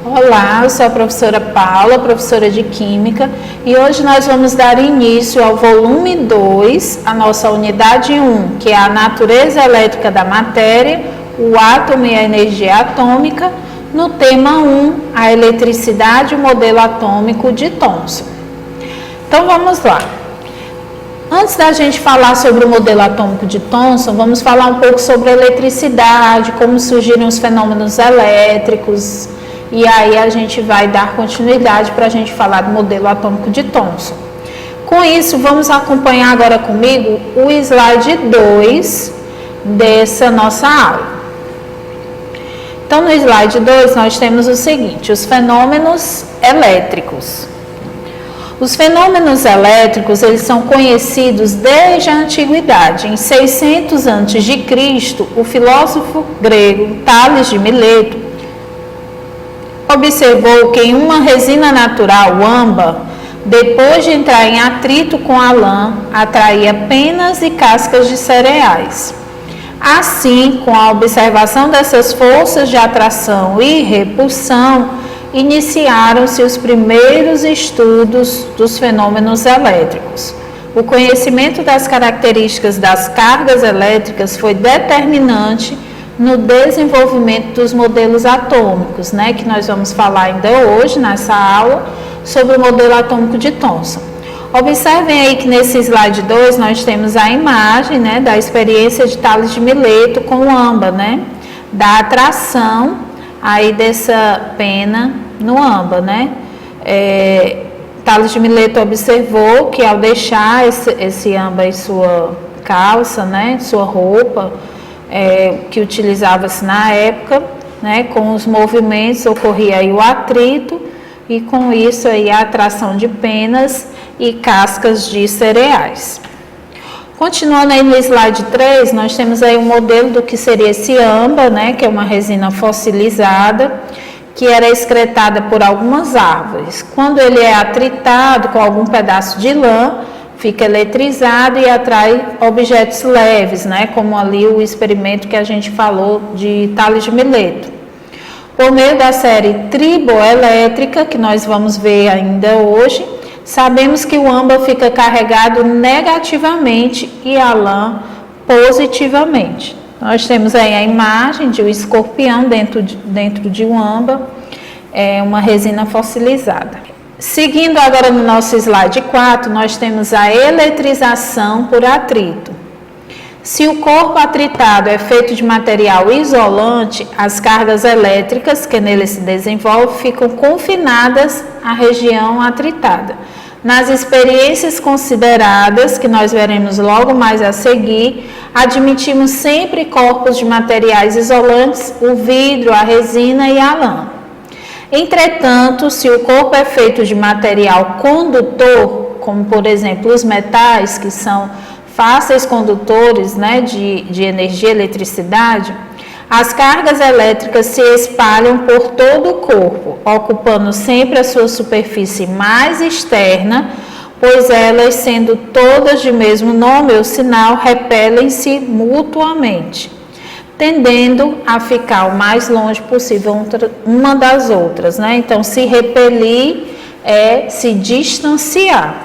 Olá, eu sou a professora Paula, professora de Química, e hoje nós vamos dar início ao volume 2, a nossa unidade 1, que é a natureza elétrica da matéria, o átomo e a energia atômica, no tema 1, a eletricidade e o modelo atômico de Thomson. Então vamos lá. Antes da gente falar sobre o modelo atômico de Thomson, vamos falar um pouco sobre a eletricidade, como surgiram os fenômenos elétricos, e aí a gente vai dar continuidade para a gente falar do modelo atômico de Thomson. Com isso, vamos acompanhar agora comigo o slide 2 dessa nossa aula. Então, no slide 2, nós temos o seguinte, os fenômenos elétricos. Os fenômenos elétricos, eles são conhecidos desde a antiguidade. Em 600 a.C., o filósofo grego Tales de Mileto observou que em uma resina natural, o âmbar, depois de entrar em atrito com a lã, atraía penas e cascas de cereais. Assim, com a observação dessas forças de atração e repulsão, iniciaram-se os primeiros estudos dos fenômenos elétricos. O conhecimento das características das cargas elétricas foi determinante no desenvolvimento dos modelos atômicos, que nós vamos falar ainda hoje nessa aula sobre o modelo atômico de Thomson. Observem aí que nesse slide 2 nós temos a imagem da experiência de Tales de Mileto com o âmbar, da atração aí dessa pena no âmbar, Tales de Mileto observou que ao deixar esse âmbar em sua calça, sua roupa, que utilizava-se na época, com os movimentos ocorria aí o atrito e com isso aí a atração de penas e cascas de cereais. Continuando aí no slide 3, nós temos aí um modelo do que seria esse âmbar, que é uma resina fossilizada, que era excretada por algumas árvores. Quando ele é atritado com algum pedaço de lã, fica eletrizado e atrai objetos leves, como ali o experimento que a gente falou de Tales de Mileto. Por meio da série triboelétrica, que nós vamos ver ainda hoje, sabemos que o âmbar fica carregado negativamente e a lã positivamente. Nós temos aí a imagem de um escorpião dentro de um âmbar, uma resina fossilizada. Seguindo agora no nosso slide 4, nós temos a eletrização por atrito. Se o corpo atritado é feito de material isolante, as cargas elétricas que nele se desenvolvem ficam confinadas à região atritada. Nas experiências consideradas, que nós veremos logo mais a seguir, admitimos sempre corpos de materiais isolantes, o vidro, a resina e a lã. Entretanto, se o corpo é feito de material condutor, como por exemplo os metais, que são fáceis condutores de energia e eletricidade, as cargas elétricas se espalham por todo o corpo, ocupando sempre a sua superfície mais externa, pois elas, sendo todas de mesmo nome ou sinal, repelem-se mutuamente, tendendo a ficar o mais longe possível uma das outras, Então, se repelir é se distanciar.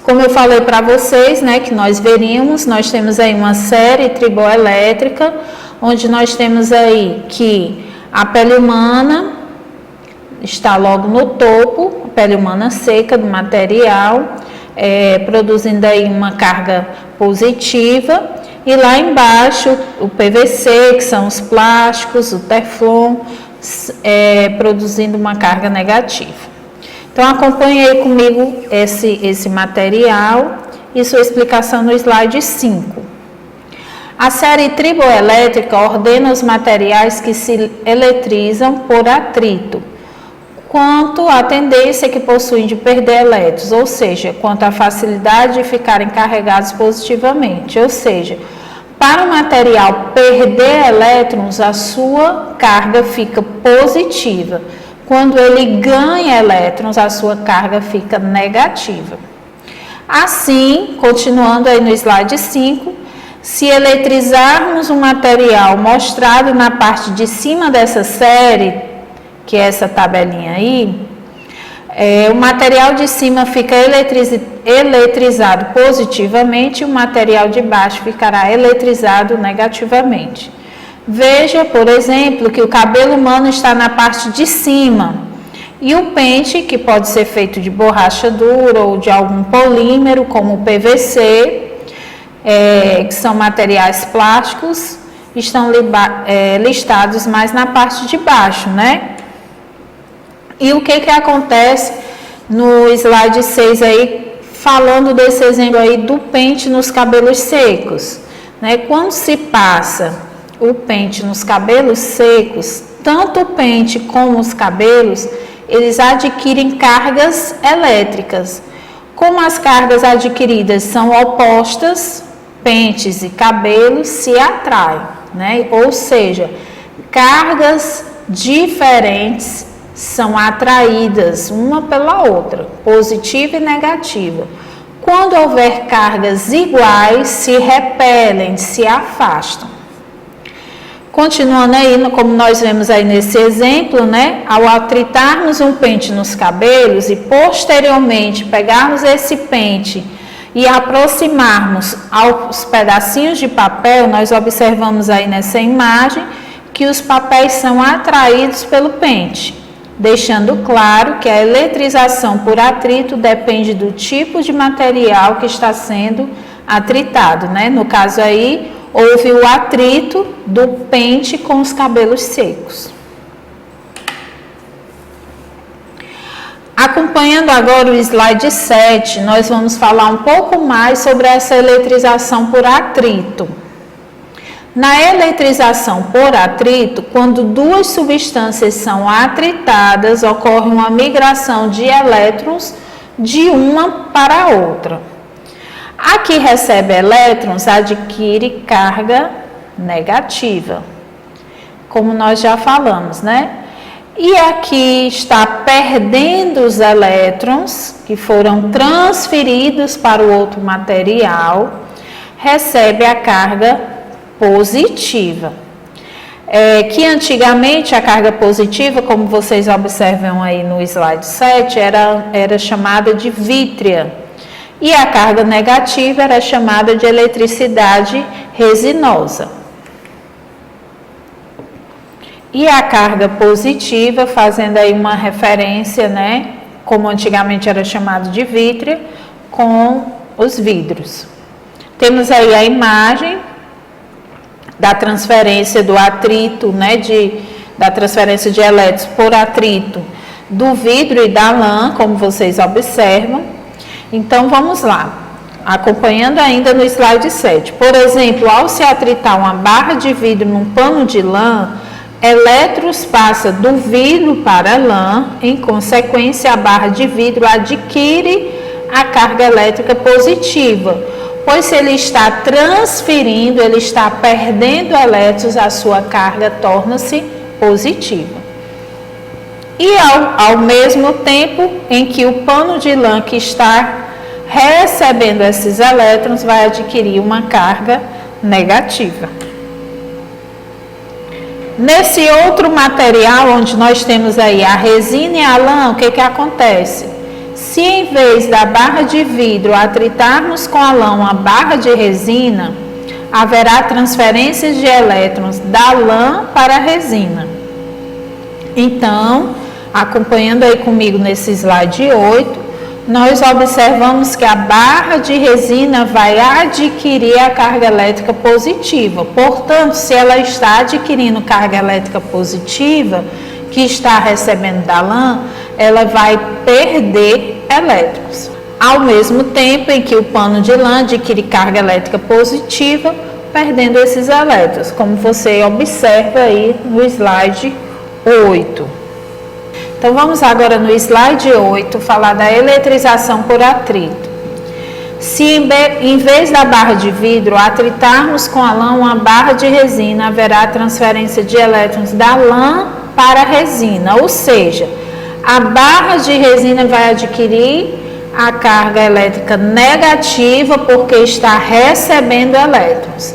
Como eu falei para vocês, que nós veríamos, nós temos aí uma série triboelétrica, onde nós temos aí que a pele humana está logo no topo, a pele humana seca do material, produzindo aí uma carga positiva, e lá embaixo o PVC, que são os plásticos, o Teflon, produzindo uma carga negativa. Então, acompanhe aí comigo esse material e sua explicação no slide 5. A série triboelétrica ordena os materiais que se eletrizam por atrito, quanto à tendência que possuem de perder elétrons, ou seja, quanto à facilidade de ficarem carregados positivamente, ou seja, para o material perder elétrons, a sua carga fica positiva. Quando ele ganha elétrons, a sua carga fica negativa. Assim, continuando aí no slide 5, Se eletrizarmos um material mostrado na parte de cima dessa série, que é essa tabelinha aí, o material de cima fica eletrizado positivamente e o material de baixo ficará eletrizado negativamente. Veja, por exemplo, que o cabelo humano está na parte de cima e o pente, que pode ser feito de borracha dura ou de algum polímero, como o PVC, que são materiais plásticos, estão listados mais na parte de baixo, né? E o que acontece no slide 6 aí, falando desse exemplo aí do pente nos cabelos secos, né? Quando se passa o pente nos cabelos secos, tanto o pente como os cabelos, eles adquirem cargas elétricas. Como as cargas adquiridas são opostas, pentes e cabelos se atraem, né? Ou seja, cargas diferentes são atraídas uma pela outra, positiva e negativa. Quando houver cargas iguais, se repelem, se afastam. Continuando aí, como nós vemos aí nesse exemplo, né? Ao atritarmos um pente nos cabelos e posteriormente pegarmos esse pente e aproximarmos aos pedacinhos de papel, nós observamos aí nessa imagem que os papéis são atraídos pelo pente, deixando claro que a eletrização por atrito depende do tipo de material que está sendo atritado, né? No caso aí, houve o atrito do pente com os cabelos secos. Acompanhando agora o slide 7, nós vamos falar um pouco mais sobre essa eletrização por atrito. Na eletrização por atrito, quando duas substâncias são atritadas, ocorre uma migração de elétrons de uma para a outra. A que recebe elétrons adquire carga negativa, como nós já falamos, né? E a que está perdendo os elétrons, que foram transferidos para o outro material, recebe a carga positiva. Que antigamente a carga positiva, como vocês observam aí no slide 7, era chamada de vítrea. E a carga negativa era chamada de eletricidade resinosa. E a carga positiva, fazendo aí uma referência, né, como antigamente era chamado de vítrea, com os vidros. Temos aí a imagem da transferência do atrito, né, da transferência de elétrons por atrito do vidro e da lã, como vocês observam. Então, vamos lá, acompanhando ainda no slide 7. Por exemplo, ao se atritar uma barra de vidro num pano de lã, elétrons passam do vidro para a lã, em consequência, a barra de vidro adquire a carga elétrica positiva, pois se ele está transferindo, ele está perdendo elétrons, a sua carga torna-se positiva. E ao mesmo tempo em que o pano de lã que está recebendo esses elétrons vai adquirir uma carga negativa. Nesse outro material, onde nós temos aí a resina e a lã, o que acontece? Se em vez da barra de vidro atritarmos com a lã uma barra de resina, haverá transferências de elétrons da lã para a resina. Então, acompanhando aí comigo nesse slide 8, nós observamos que a barra de resina vai adquirir a carga elétrica positiva. Portanto, se ela está adquirindo carga elétrica positiva, que está recebendo da lã, ela vai perder elétrons. Ao mesmo tempo em que o pano de lã adquire carga elétrica positiva, perdendo esses elétrons, como você observa aí no slide 8. Então, vamos agora no slide 8 falar da eletrização por atrito. Se em vez da barra de vidro atritarmos com a lã uma barra de resina, haverá transferência de elétrons da lã para a resina, ou seja, a barra de resina vai adquirir a carga elétrica negativa porque está recebendo elétrons.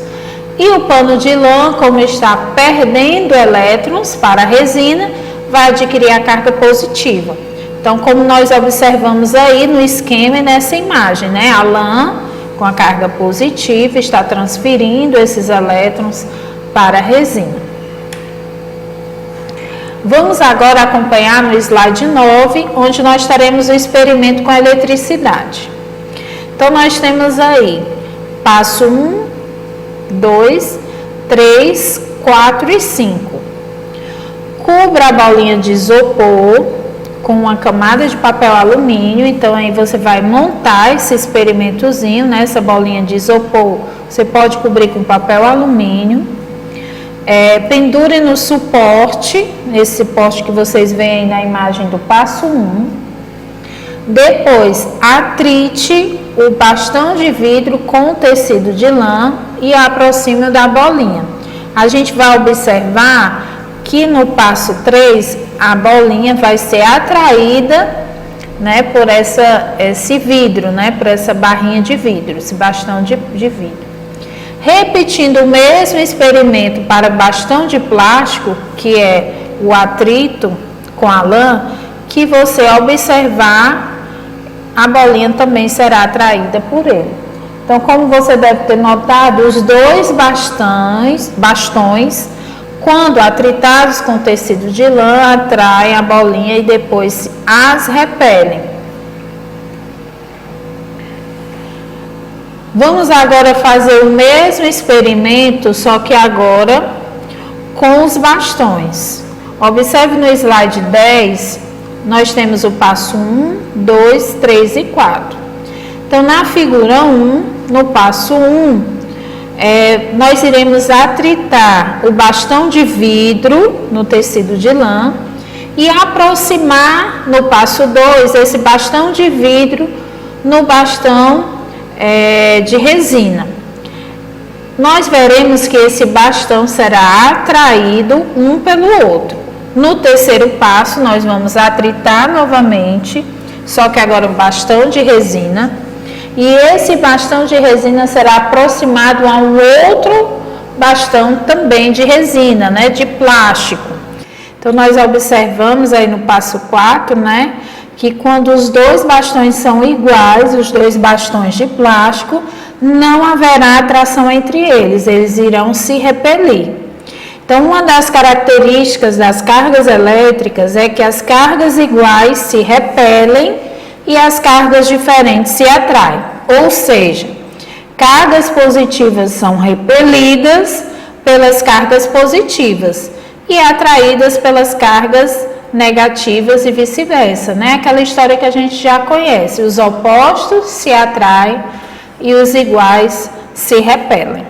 E o pano de lã, como está perdendo elétrons para a resina, vai adquirir a carga positiva. Então, como nós observamos aí no esquema e nessa imagem, né? A lã com a carga positiva está transferindo esses elétrons para a resina. Vamos agora acompanhar no slide 9, onde nós teremos o experimento com a eletricidade. Então, nós temos aí passo 1, 2, 3, 4 e 5. Cubra a bolinha de isopor com uma camada de papel alumínio. Então, aí você vai montar esse experimentozinho, né? Essa bolinha de isopor, você pode cobrir com papel alumínio. Pendure no suporte, esse suporte que vocês veem aí na imagem do passo 1. Depois, atrite o bastão de vidro com o tecido de lã e aproxime da bolinha. A gente vai observar que no passo 3, a bolinha vai ser atraída, né, por esse vidro, né, por essa barrinha de vidro, esse bastão de vidro. Repetindo o mesmo experimento para bastão de plástico, que é o atrito com a lã, que você observar, a bolinha também será atraída por ele. Então, como você deve ter notado, os dois bastões, quando atritados com tecido de lã, atraem a bolinha e depois as repelem. Vamos agora fazer o mesmo experimento, só que agora com os bastões. Observe no slide 10, nós temos o passo 1, 2, 3 e 4. Então, na figura 1, no passo 1, nós iremos atritar o bastão de vidro no tecido de lã e aproximar no passo 2 esse bastão de vidro no bastão de resina. Nós veremos que esse bastão será atraído um pelo outro. No terceiro passo, nós vamos atritar novamente, só que agora o bastão de resina. E esse bastão de resina será aproximado a um outro bastão também de resina, né, de plástico. Então, nós observamos aí no passo 4, né, que quando os dois bastões são iguais, os dois bastões de plástico, não haverá atração entre eles, eles irão se repelir. Então, uma das características das cargas elétricas é que as cargas iguais se repelem e as cargas diferentes se atraem. Ou seja, cargas positivas são repelidas pelas cargas positivas e atraídas pelas cargas negativas e vice-versa, né? Aquela história que a gente já conhece, os opostos se atraem e os iguais se repelem.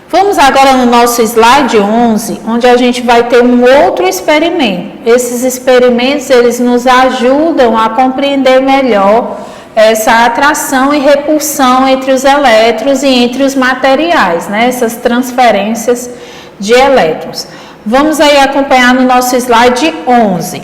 Vamos agora no nosso slide 11, onde a gente vai ter um outro experimento. Esses experimentos, eles nos ajudam a compreender melhor essa atração e repulsão entre os elétrons e entre os materiais, né? Essas transferências de elétrons. Vamos aí acompanhar no nosso slide 11.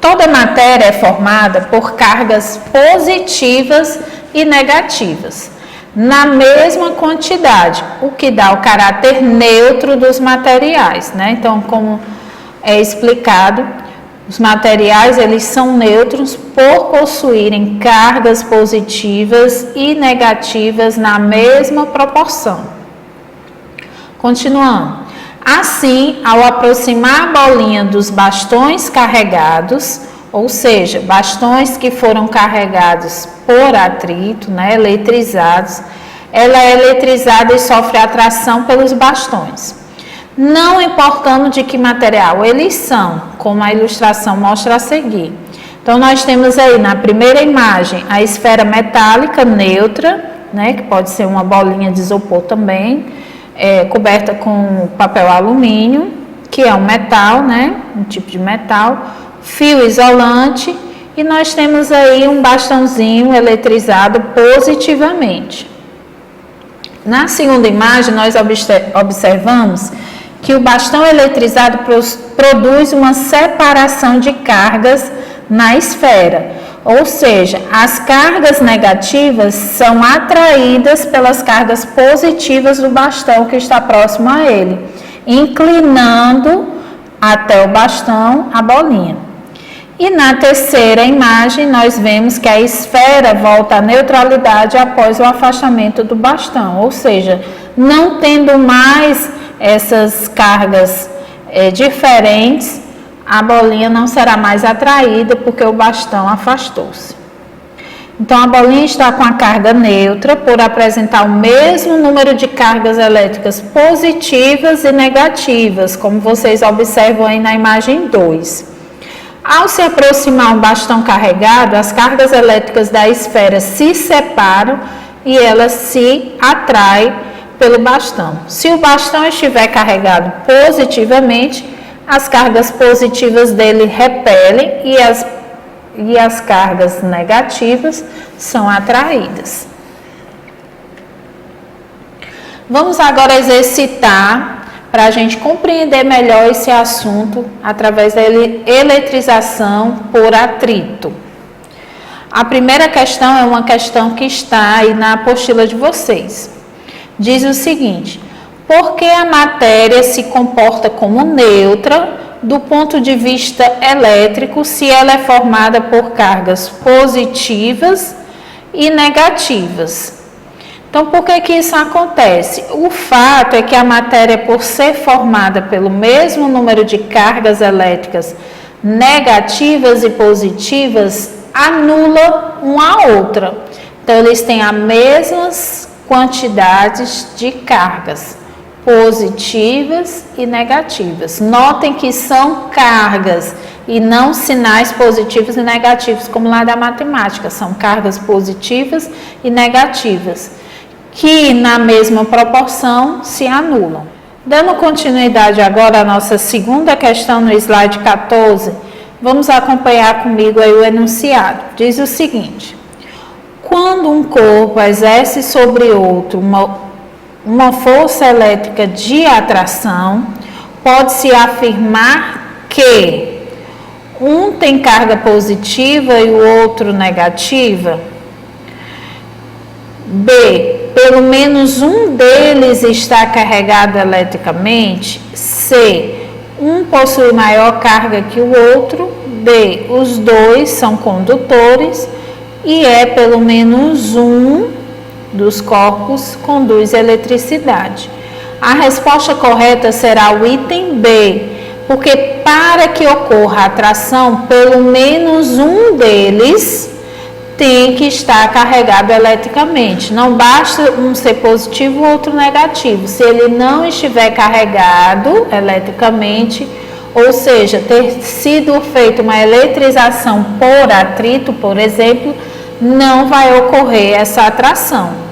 Toda matéria é formada por cargas positivas e negativas, na mesma quantidade, o que dá o caráter neutro dos materiais, né? Então, como é explicado, os materiais, eles são neutros por possuírem cargas positivas e negativas na mesma proporção. Continuando. Assim, ao aproximar a bolinha dos bastões carregados, ou seja, bastões que foram carregados por atrito, né, eletrizados, ela é eletrizada e sofre atração pelos bastões. Não importando de que material eles são, como a ilustração mostra a seguir. Então, nós temos aí na primeira imagem a esfera metálica neutra, né, que pode ser uma bolinha de isopor também, coberta com papel alumínio, que é um metal, né, um tipo de metal, fio isolante, e nós temos aí um bastãozinho eletrizado positivamente. Na segunda imagem, nós observamos que o bastão eletrizado produz uma separação de cargas na esfera, Ou seja, as cargas negativas são atraídas pelas cargas positivas do bastão que está próximo a ele, inclinando até o bastão a bolinha. E na terceira imagem, nós vemos que a esfera volta à neutralidade após o afastamento do bastão, ou seja, não tendo mais essas cargas diferentes, a bolinha não será mais atraída porque o bastão afastou-se. Então, a bolinha está com a carga neutra por apresentar o mesmo número de cargas elétricas positivas e negativas, como vocês observam aí na imagem 2. Ao se aproximar um bastão carregado, as cargas elétricas da esfera se separam e ela se atrai pelo bastão. Se o bastão estiver carregado positivamente, as cargas positivas dele repelem e as cargas negativas são atraídas. Vamos agora exercitar para a gente compreender melhor esse assunto através da eletrização por atrito. A primeira questão é uma questão que está aí na apostila de vocês. Diz o seguinte: por que a matéria se comporta como neutra do ponto de vista elétrico se ela é formada por cargas positivas e negativas? Então, por que isso acontece? O fato é que a matéria, por ser formada pelo mesmo número de cargas elétricas negativas e positivas, anula uma a outra. Então, eles têm as mesmas quantidades de cargas positivas e negativas. Notem que são cargas e não sinais positivos e negativos, como lá da matemática. São cargas positivas e negativas, que na mesma proporção se anulam. Dando continuidade agora à nossa segunda questão no slide 14, vamos acompanhar comigo aí o enunciado. Diz o seguinte: quando um corpo exerce sobre outro uma força elétrica de atração, pode-se afirmar que um tem carga positiva e o outro negativa. B, pelo menos um deles está carregado eletricamente. C, um possui maior carga que o outro. D, os dois são condutores. E E, pelo menos um dos corpos conduz eletricidade. A resposta correta será o item B, porque para que ocorra a atração, pelo menos um deles tem que estar carregado eletricamente. Não basta um ser positivo ou outro negativo. Se ele não estiver carregado eletricamente, ou seja, ter sido feita uma eletrização por atrito, por exemplo, não vai ocorrer essa atração.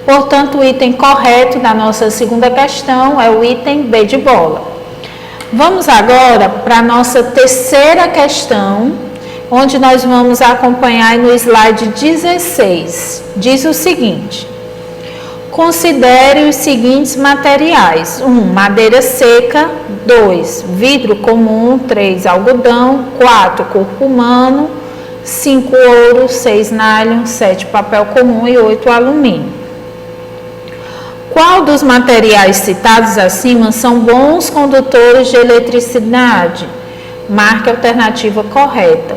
Portanto, o item correto da nossa segunda questão é o item B de bola. Vamos agora para a nossa terceira questão, onde nós vamos acompanhar no slide 16. Diz o seguinte: considere os seguintes materiais: 1. Madeira seca. 2. Vidro comum. 3. Algodão. 4. Corpo humano. 5. Ouro. 6. Nylon. 7. Papel comum. E 8. Alumínio. Qual dos materiais citados acima são bons condutores de eletricidade? Marque a alternativa correta.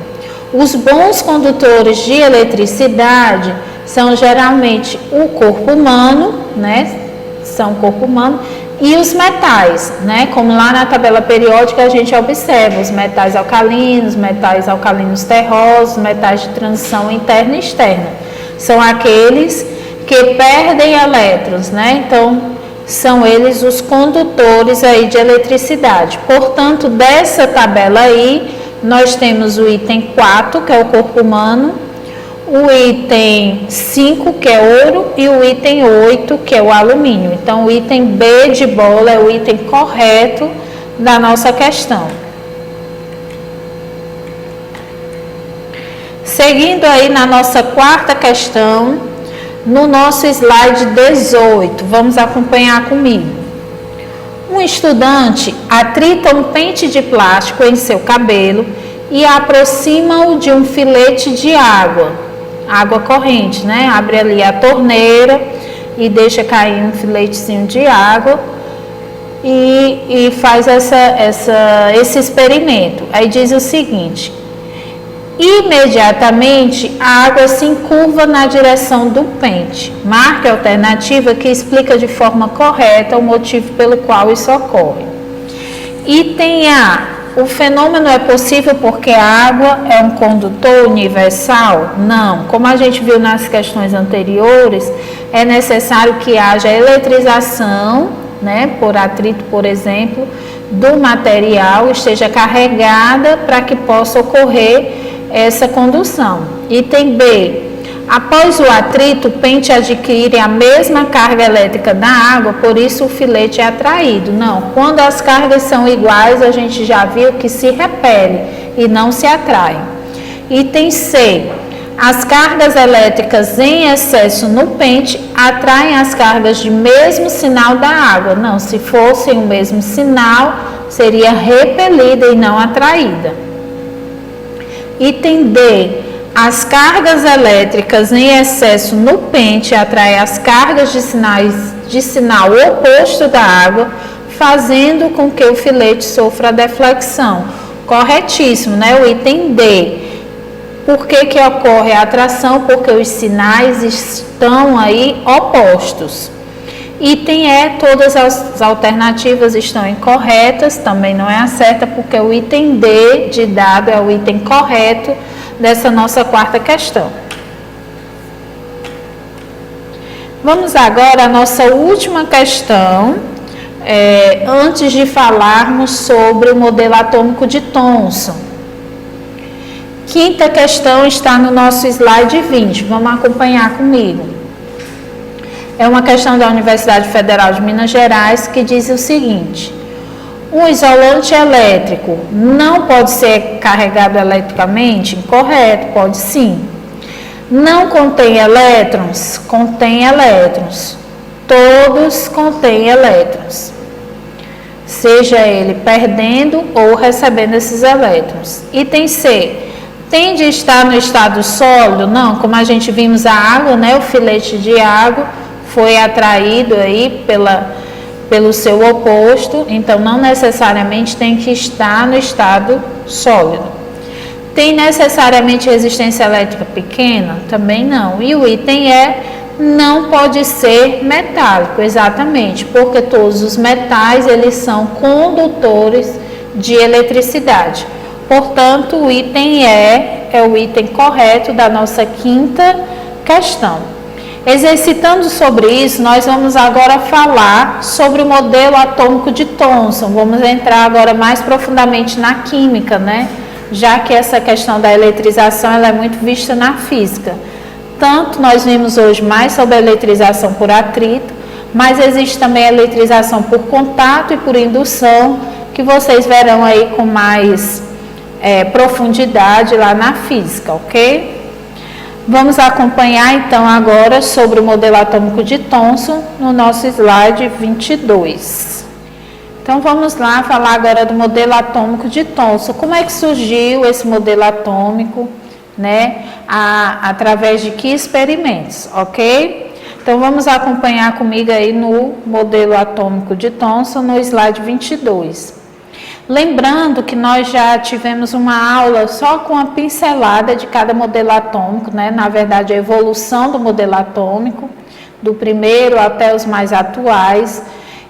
Os bons condutores de eletricidade são geralmente o corpo humano, né? São o corpo humano e os metais, né? Como lá na tabela periódica a gente observa os metais alcalinos terrosos, metais de transição interna e externa. São aqueles que perdem elétrons, né? Então, são eles os condutores aí de eletricidade. Portanto, dessa tabela aí, nós temos o item 4, que é o corpo humano, o item 5, que é ouro, e o item 8, que é o alumínio. Então, o item B de bola é o item correto da nossa questão. Seguindo aí na nossa quarta questão, no nosso slide 18, vamos acompanhar comigo. Um estudante atrita um pente de plástico em seu cabelo e aproxima-o de um filete de água corrente, né? Abre ali a torneira e deixa cair um filetezinho de água e faz esse experimento. Aí diz o seguinte: imediatamente a água se encurva na direção do pente. Marque a alternativa que explica de forma correta o motivo pelo qual isso ocorre. Item A. O fenômeno é possível porque a água é um condutor universal? Não. Como a gente viu nas questões anteriores, é necessário que haja eletrização, né, por atrito, por exemplo, do material, esteja carregada para que possa ocorrer essa condução. Item B. Após o atrito, o pente adquire a mesma carga elétrica da água, por isso o filete é atraído. Não, quando as cargas são iguais, a gente já viu que se repele e não se atrai. Item C. As cargas elétricas em excesso no pente atraem as cargas de mesmo sinal da água. Não, se fossem o mesmo sinal, seria repelida e não atraída. Item D. As cargas elétricas em excesso no pente atraem as cargas de sinal oposto da água, fazendo com que o filete sofra deflexão. Corretíssimo, né? O item D. Por que ocorre a atração? Porque os sinais estão aí opostos. Item E, todas as alternativas estão incorretas, também não é a certa, porque o item D de dado é o item correto dessa nossa quarta questão. Vamos agora à nossa última questão, antes de falarmos sobre o modelo atômico de Thomson. Quinta questão está no nosso slide 20, vamos acompanhar comigo. É uma questão da Universidade Federal de Minas Gerais que diz o seguinte: um isolante elétrico não pode ser carregado eletricamente? Incorreto, pode sim. Não contém elétrons? Contém elétrons. Todos contêm elétrons, seja ele perdendo ou recebendo esses elétrons. Item C. Tem de estar no estado sólido? Não, como a gente vimos a água, né? O filete de água foi atraído aí pelo seu oposto, então não necessariamente tem que estar no estado sólido. Tem necessariamente resistência elétrica pequena? Também não. E o item E, não pode ser metálico, exatamente, porque todos os metais, eles são condutores de eletricidade. Portanto, o item E é o item correto da nossa quinta questão. Exercitando sobre isso, nós vamos agora falar sobre o modelo atômico de Thomson. Vamos entrar agora mais profundamente na química, né? Já que essa questão da eletrização ela é muito vista na física. Tanto nós vimos hoje mais sobre a eletrização por atrito, mas existe também a eletrização por contato e por indução, que vocês verão aí com mais profundidade lá na física, ok? Vamos acompanhar então agora sobre o modelo atômico de Thomson no nosso slide 22. Então vamos lá falar agora do modelo atômico de Thomson. Como é que surgiu esse modelo atômico, né? Através de que experimentos, ok? Então vamos acompanhar comigo aí no modelo atômico de Thomson no slide 22. Lembrando que nós já tivemos uma aula só com a pincelada de cada modelo atômico, né? Na verdade, a evolução do modelo atômico, do primeiro até os mais atuais.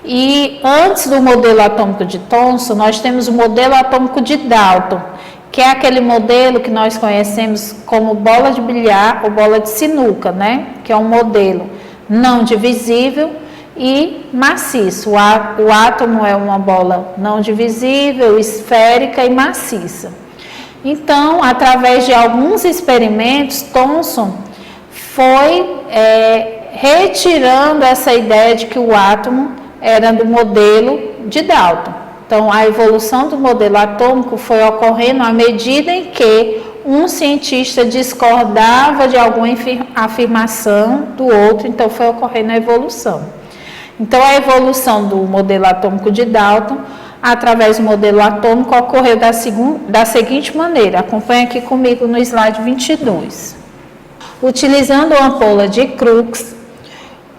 E antes do modelo atômico de Thomson, nós temos o modelo atômico de Dalton, que é aquele modelo que nós conhecemos como bola de bilhar ou bola de sinuca, né? Que é um modelo não divisível e maciço. O átomo é uma bola não divisível, esférica e maciça. Então, através de alguns experimentos, Thomson foi retirando essa ideia de que o átomo era do modelo de Dalton. Então, a evolução do modelo atômico foi ocorrendo à medida em que um cientista discordava de alguma afirmação do outro, então foi ocorrendo a evolução. Então, a evolução do modelo atômico de Dalton através do modelo atômico ocorreu da seguinte maneira. Acompanhe aqui comigo no slide 22. Utilizando a ampola de Crookes,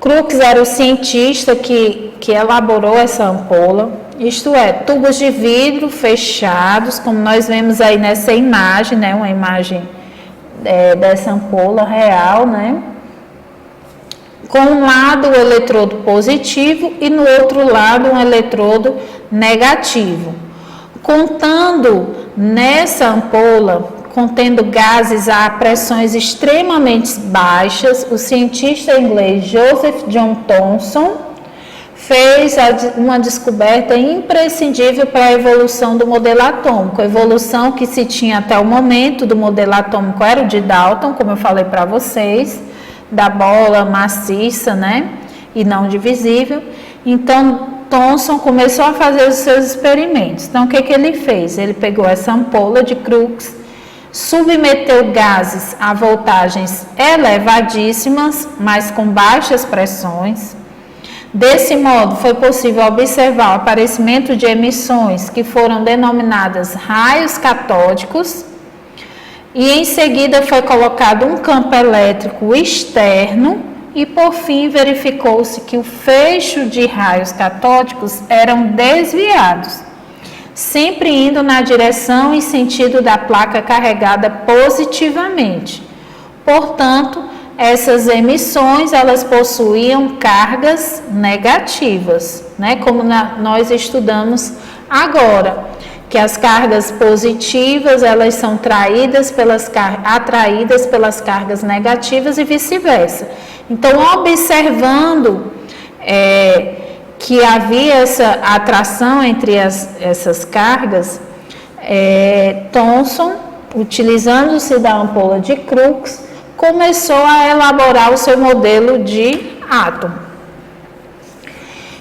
Crookes era o cientista que elaborou essa ampola, isto é, tubos de vidro fechados, como nós vemos aí nessa imagem, né, uma imagem dessa ampola real, né, com um lado o eletrodo positivo e no outro lado um eletrodo negativo. Contando nessa ampola, contendo gases a pressões extremamente baixas, o cientista inglês Joseph John Thomson fez uma descoberta imprescindível para a evolução do modelo atômico. A evolução que se tinha até o momento do modelo atômico era o de Dalton, como eu falei para vocês, da bola maciça, né, e não divisível. Então, Thomson começou a fazer os seus experimentos. Então, o que ele fez? Ele pegou essa ampola de Crookes, submeteu gases a voltagens elevadíssimas, mas com baixas pressões. Desse modo, foi possível observar o aparecimento de emissões que foram denominadas raios catódicos, e em seguida foi colocado um campo elétrico externo e por fim verificou-se que o feixe de raios catódicos eram desviados, sempre indo na direção e sentido da placa carregada positivamente. Portanto, essas emissões elas possuíam cargas negativas, né? Como nós estudamos agora, que as cargas positivas elas são atraídas pelas cargas negativas e vice-versa. Então, observando que havia essa atração entre essas cargas, Thomson, utilizando-se da ampola de Crookes, começou a elaborar o seu modelo de átomo.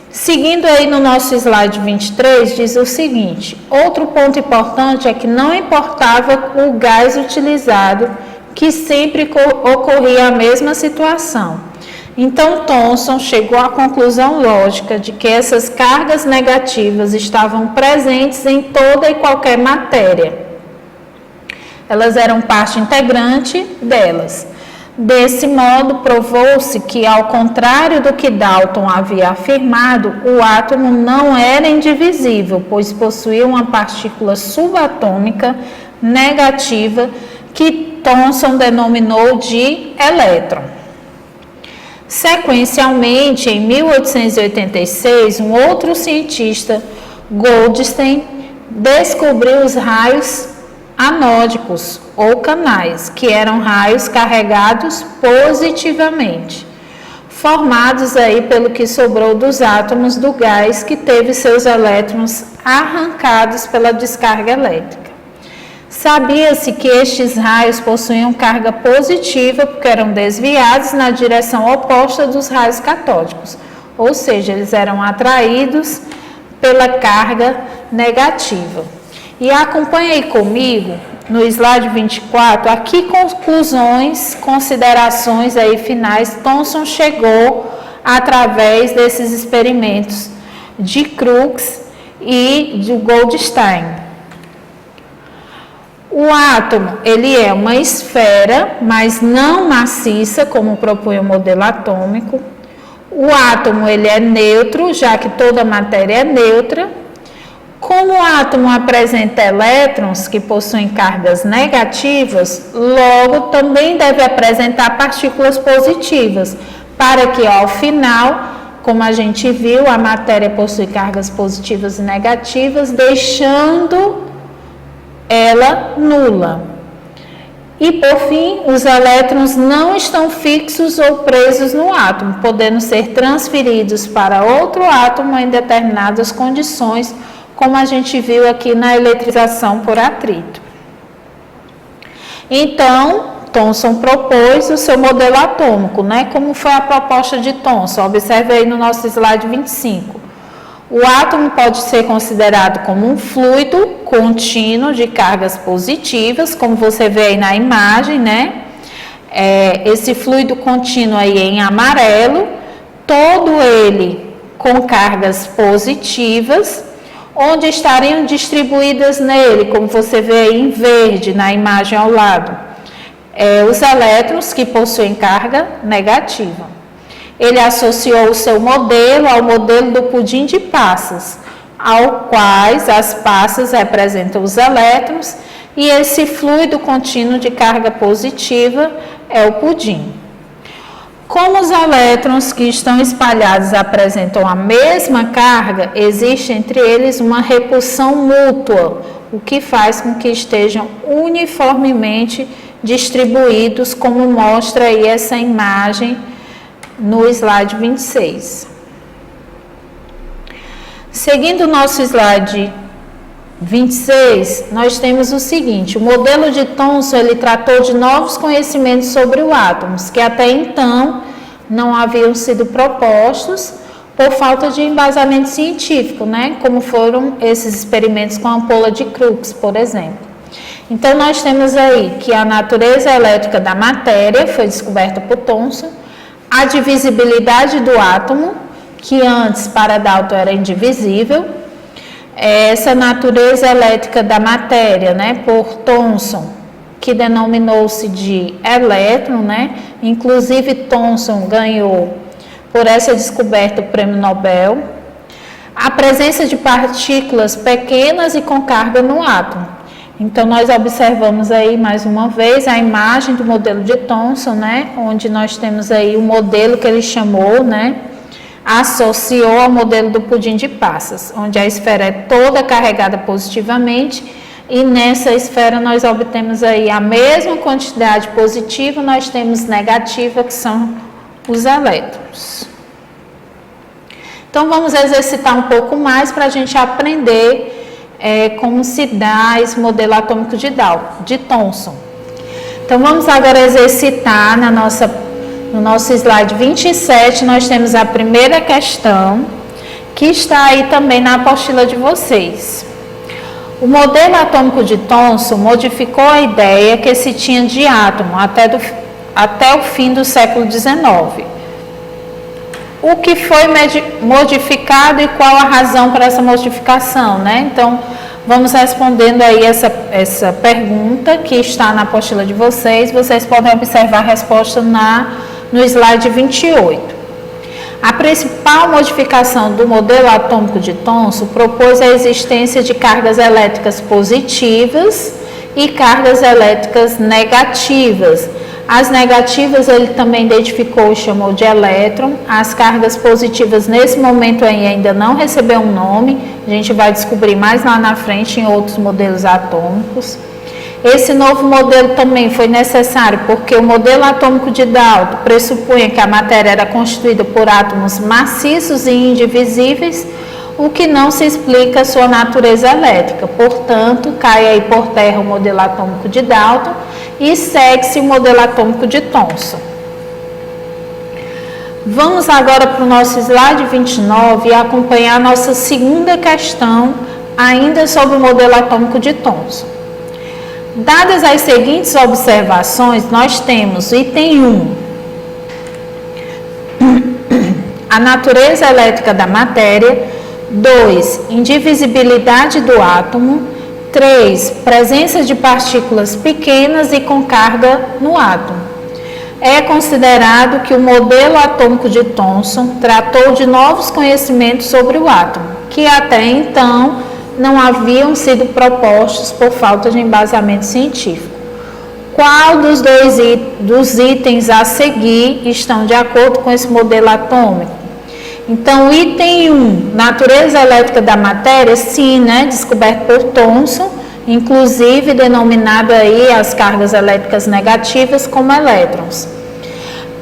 Seguindo aí no nosso slide 23, diz o seguinte: outro ponto importante é que não importava o gás utilizado, que sempre ocorria a mesma situação. Então, Thomson chegou à conclusão lógica de que essas cargas negativas estavam presentes em toda e qualquer matéria. Elas eram parte integrante delas. Desse modo, provou-se que, ao contrário do que Dalton havia afirmado, o átomo não era indivisível, pois possuía uma partícula subatômica negativa que Thomson denominou de elétron. Sequencialmente, em 1886, um outro cientista, Goldstein, descobriu os raios anódicos ou canais, que eram raios carregados positivamente, formados aí pelo que sobrou dos átomos do gás que teve seus elétrons arrancados pela descarga elétrica. Sabia-se que estes raios possuíam carga positiva porque eram desviados na direção oposta dos raios catódicos, ou seja, eles eram atraídos pela carga negativa. E acompanhe aí comigo no slide 24, aqui conclusões, considerações aí finais, Thomson chegou através desses experimentos de Crookes e de Goldstein. O átomo, ele é uma esfera, mas não maciça, como propõe o modelo atômico. O átomo, ele é neutro, já que toda matéria é neutra. Como o átomo apresenta elétrons que possuem cargas negativas, logo também deve apresentar partículas positivas, para que ao final, como a gente viu, a matéria possui cargas positivas e negativas, deixando ela nula. E por fim, os elétrons não estão fixos ou presos no átomo, podendo ser transferidos para outro átomo em determinadas condições, como a gente viu aqui na eletrização por atrito. Então, Thomson propôs o seu modelo atômico, né? Como foi a proposta de Thomson? Observe aí no nosso slide 25. O átomo pode ser considerado como um fluido contínuo de cargas positivas, como você vê aí na imagem, né? Esse fluido contínuo aí em amarelo, todo ele com cargas positivas. onde estariam distribuídas nele, como você vê aí em verde na imagem ao lado, os elétrons que possuem carga negativa. Ele associou o seu modelo ao modelo do pudim de passas, ao quais as passas representam os elétrons, e esse fluido contínuo de carga positiva é o pudim. Como os elétrons que estão espalhados apresentam a mesma carga, existe entre eles uma repulsão mútua, o que faz com que estejam uniformemente distribuídos, como mostra aí essa imagem no slide 26. Seguindo o nosso slide 26, nós temos o seguinte: o modelo de Thomson ele tratou de novos conhecimentos sobre o átomo, que até então não haviam sido propostos por falta de embasamento científico, né? Como foram esses experimentos com a ampola de Crookes, por exemplo. Então, nós temos aí que a natureza elétrica da matéria foi descoberta por Thomson, a divisibilidade do átomo, que antes para Dalton era indivisível, essa natureza elétrica da matéria, né, por Thomson, que denominou-se de elétron, né? Inclusive Thomson ganhou por essa descoberta o prêmio Nobel. A presença de partículas pequenas e com carga no átomo. Então, nós observamos aí mais uma vez a imagem do modelo de Thomson, né? Onde nós temos aí o modelo que ele chamou, né? Associou ao modelo do pudim de passas, onde a esfera é toda carregada positivamente e nessa esfera nós obtemos aí a mesma quantidade positiva, nós temos negativa, que são os elétrons. Então, vamos exercitar um pouco mais para a gente aprender como se dá esse modelo atômico de Thomson. Então, vamos agora exercitar no nosso slide 27, nós temos a primeira questão, que está aí também na apostila de vocês. O modelo atômico de Thomson modificou a ideia que se tinha de átomo até o fim do século XIX. O que foi modificado e qual a razão para essa modificação, né? Então, vamos respondendo aí essa pergunta que está na apostila de vocês. Vocês podem observar a resposta no slide 28. A principal modificação do modelo atômico de Thomson propôs a existência de cargas elétricas positivas e cargas elétricas negativas. As negativas ele também identificou e chamou de elétron. As cargas positivas nesse momento ainda não recebeu um nome, a gente vai descobrir mais lá na frente em outros modelos atômicos. Esse novo modelo também foi necessário porque o modelo atômico de Dalton pressupunha que a matéria era constituída por átomos maciços e indivisíveis, o que não se explica a sua natureza elétrica. Portanto, cai aí por terra o modelo atômico de Dalton e segue-se o modelo atômico de Thomson. Vamos agora para o nosso slide 29 e acompanhar a nossa segunda questão, ainda sobre o modelo atômico de Thomson. Dadas as seguintes observações, nós temos item 1, a natureza elétrica da matéria, 2, indivisibilidade do átomo, 3, presença de partículas pequenas e com carga no átomo. É considerado que o modelo atômico de Thomson tratou de novos conhecimentos sobre o átomo, que até então não haviam sido propostos por falta de embasamento científico. Qual dos itens a seguir estão de acordo com esse modelo atômico? Então, item 1, natureza elétrica da matéria, sim, né, descoberto por Thomson, inclusive denominado aí as cargas elétricas negativas como elétrons.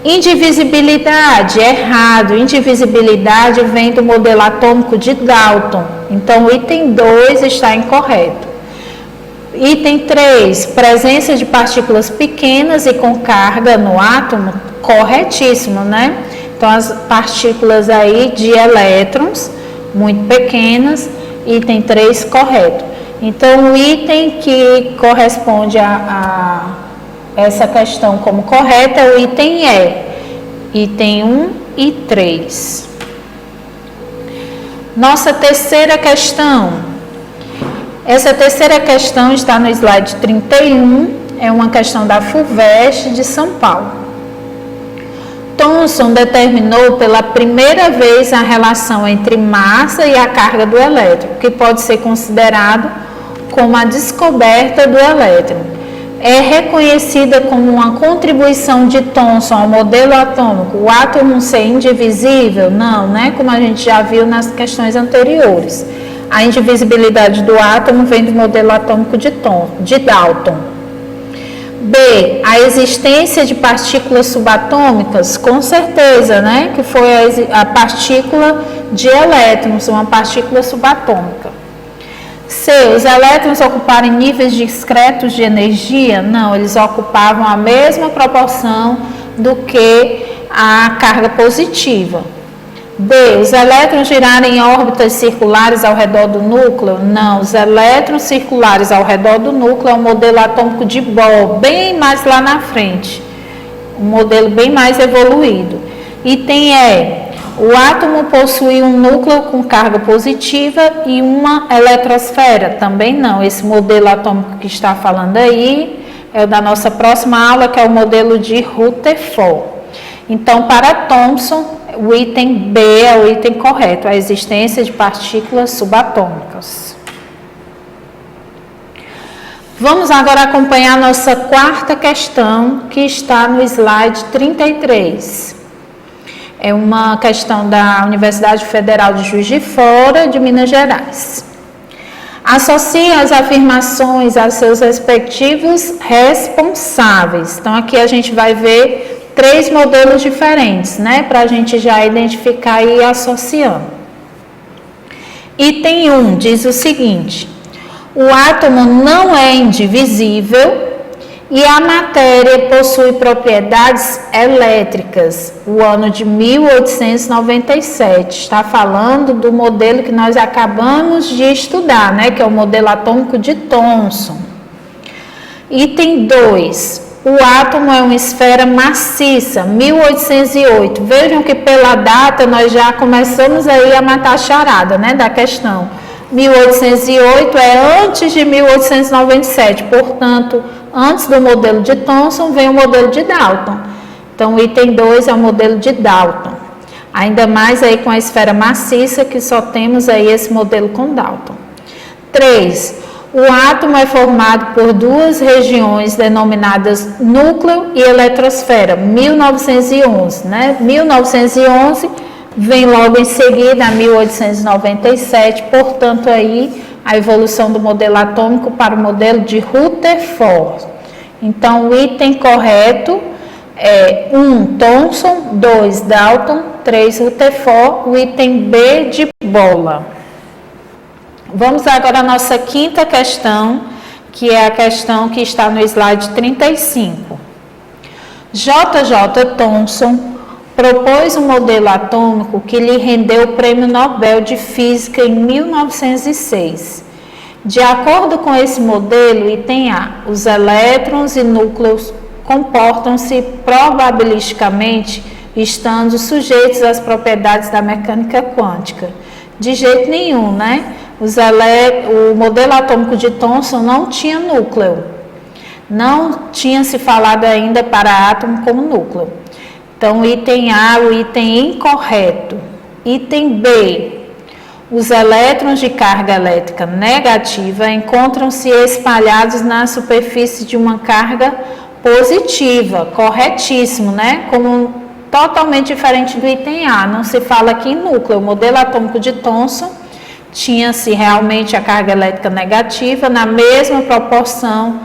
Indivisibilidade, errado. Indivisibilidade vem do modelo atômico de Dalton. Então, o item 2 está incorreto. Item 3, presença de partículas pequenas e com carga no átomo, corretíssimo, né? Então, as partículas aí de elétrons, muito pequenas, item 3, correto. Então, o item que corresponde a essa questão como correta é o item E, item 1 e 3. Nossa terceira questão. Essa terceira questão está no slide 31, é uma questão da FUVEST de São Paulo. Thomson determinou pela primeira vez a relação entre massa e a carga do elétron, que pode ser considerado como a descoberta do elétron. É reconhecida como uma contribuição de Thomson ao modelo atômico o átomo ser indivisível? Não, né? Como a gente já viu nas questões anteriores. A indivisibilidade do átomo vem do modelo atômico de Dalton. B. A existência de partículas subatômicas? Com certeza, né? Que foi a partícula de elétrons, uma partícula subatômica. C. Os elétrons ocuparem níveis discretos de energia? Não, eles ocupavam a mesma proporção do que a carga positiva. D. Os elétrons girarem em órbitas circulares ao redor do núcleo? Não, os elétrons circulares ao redor do núcleo é o modelo atômico de Bohr, bem mais lá na frente, um modelo bem mais evoluído. Item E. O átomo possui um núcleo com carga positiva e uma eletrosfera? Também não, esse modelo atômico que está falando aí é o da nossa próxima aula, que é o modelo de Rutherford. Então, para Thomson, o item B é o item correto, a existência de partículas subatômicas. Vamos agora acompanhar a nossa quarta questão, que está no slide 33. É uma questão da Universidade Federal de Juiz de Fora, de Minas Gerais. Associe as afirmações a seus respectivos responsáveis. Então, aqui a gente vai ver 3 modelos diferentes, né? Para a gente já identificar e ir associando. Item 1 diz o seguinte: o átomo não é indivisível e a matéria possui propriedades elétricas. O ano de 1897 está falando do modelo que nós acabamos de estudar, né? Que é o modelo atômico de Thomson. Item 2. O átomo é uma esfera maciça, 1808. Vejam que pela data nós já começamos aí a matar a charada, né, da questão. 1808 é antes de 1897, portanto, antes do modelo de Thomson vem o modelo de Dalton. Então, o item 2 é o modelo de Dalton. Ainda mais aí com a esfera maciça, que só temos aí esse modelo com Dalton. 3. O átomo é formado por 2 regiões denominadas núcleo e eletrosfera, 1911, né? 1911 vem logo em seguida a 1897, portanto aí a evolução do modelo atômico para o modelo de Rutherford. Então o item correto é 1, Thomson, 2, Dalton, 3, Rutherford, o item B de bola. Vamos agora à nossa quinta questão, que é a questão que está no slide 35. J.J. Thomson propôs um modelo atômico que lhe rendeu o Prêmio Nobel de Física em 1906. De acordo com esse modelo, item A, os elétrons e núcleos comportam-se probabilisticamente estando sujeitos às propriedades da mecânica quântica. De jeito nenhum, né? O modelo atômico de Thomson não tinha núcleo. Não tinha se falado ainda para átomo como núcleo. Então, item A, o item incorreto. Item B, os elétrons de carga elétrica negativa encontram-se espalhados na superfície de uma carga positiva. Corretíssimo, né? Como totalmente diferente do item A. Não se fala aqui em núcleo. O modelo atômico de Thomson tinha-se realmente a carga elétrica negativa na mesma proporção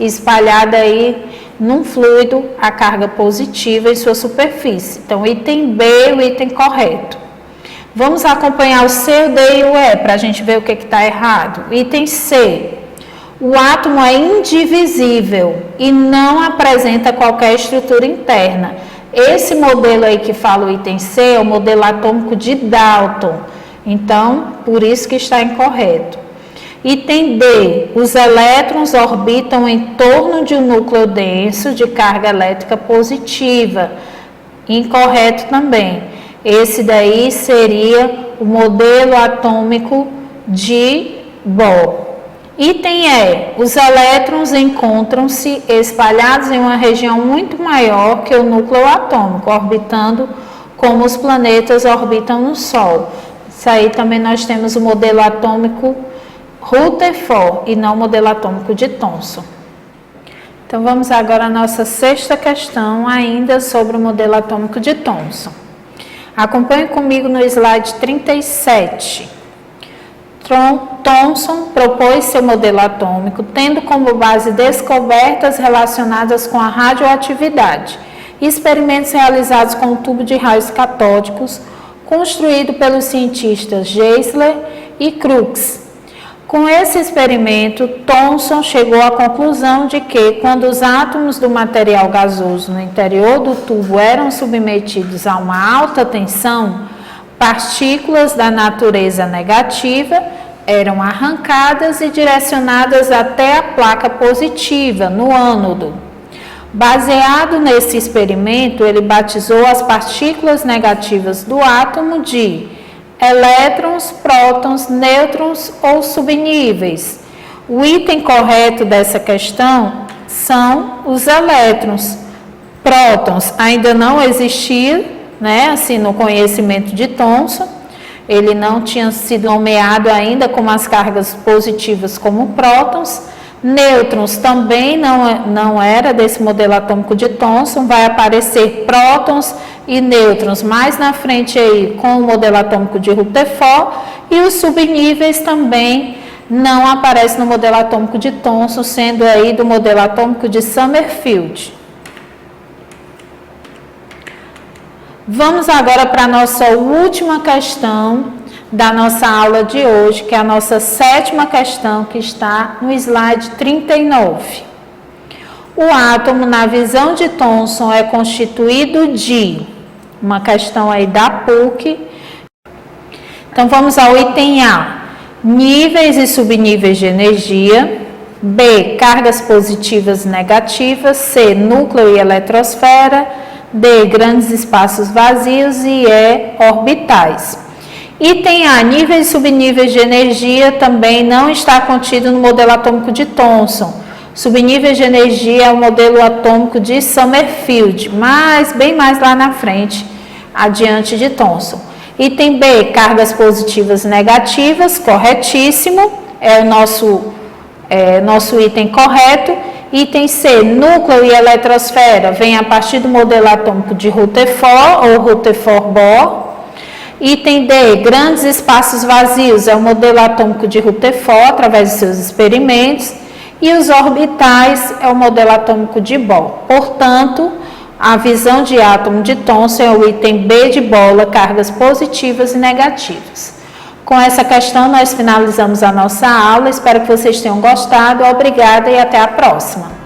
espalhada aí num fluido a carga positiva em sua superfície. Então, item B, o item correto. Vamos acompanhar o C, o D e o E para a gente ver o que está errado. Item C. O átomo é indivisível e não apresenta qualquer estrutura interna. Esse modelo aí que fala o item C é o modelo atômico de Dalton. Então, por isso que está incorreto. Item D. Os elétrons orbitam em torno de um núcleo denso de carga elétrica positiva. Incorreto também. Esse daí seria o modelo atômico de Bohr. Item E, os elétrons encontram-se espalhados em uma região muito maior que o núcleo atômico, orbitando como os planetas orbitam no Sol. Isso aí também nós temos o modelo atômico Rutherford e não o modelo atômico de Thomson. Então vamos agora à nossa sexta questão, ainda sobre o modelo atômico de Thomson. Acompanhe comigo no slide 37. Thomson propôs seu modelo atômico, tendo como base descobertas relacionadas com a radioatividade e experimentos realizados com um tubo de raios catódicos, construído pelos cientistas Geisler e Crookes. Com esse experimento, Thomson chegou à conclusão de que, quando os átomos do material gasoso no interior do tubo eram submetidos a uma alta tensão, partículas da natureza negativa eram arrancadas e direcionadas até a placa positiva, no ânodo. Baseado nesse experimento, ele batizou as partículas negativas do átomo de elétrons, prótons, nêutrons ou subníveis. O item correto dessa questão são os elétrons. Prótons ainda não existia, assim, no conhecimento de Thomson, ele não tinha sido nomeado ainda como as cargas positivas como prótons. Nêutrons também não era desse modelo atômico de Thomson, vai aparecer prótons e nêutrons mais na frente aí com o modelo atômico de Rutherford, e os subníveis também não aparecem no modelo atômico de Thomson, sendo aí do modelo atômico de Summerfield. Vamos agora para a nossa última questão da nossa aula de hoje, que é a nossa sétima questão, que está no slide 39. O átomo, na visão de Thomson, é constituído de, uma questão aí da PUC. Então, vamos ao item A, níveis e subníveis de energia. B, cargas positivas e negativas. C, núcleo e eletrosfera. D, grandes espaços vazios. E E, orbitais. Item A, níveis e subníveis de energia, também não está contido no modelo atômico de Thomson. Subníveis de energia é o modelo atômico de Summerfield, mas bem mais lá na frente, adiante de Thomson. Item B, cargas positivas e negativas, corretíssimo, é o nosso item correto. Item C, núcleo e eletrosfera, vem a partir do modelo atômico de Rutherford ou Rutherford-Bohr. Item D, grandes espaços vazios, é o modelo atômico de Rutherford, através de seus experimentos. E os orbitais é o modelo atômico de Bohr. Portanto, a visão de átomo de Thomson é o item B de bola, cargas positivas e negativas. Com essa questão, nós finalizamos a nossa aula. Espero que vocês tenham gostado. Obrigada e até a próxima.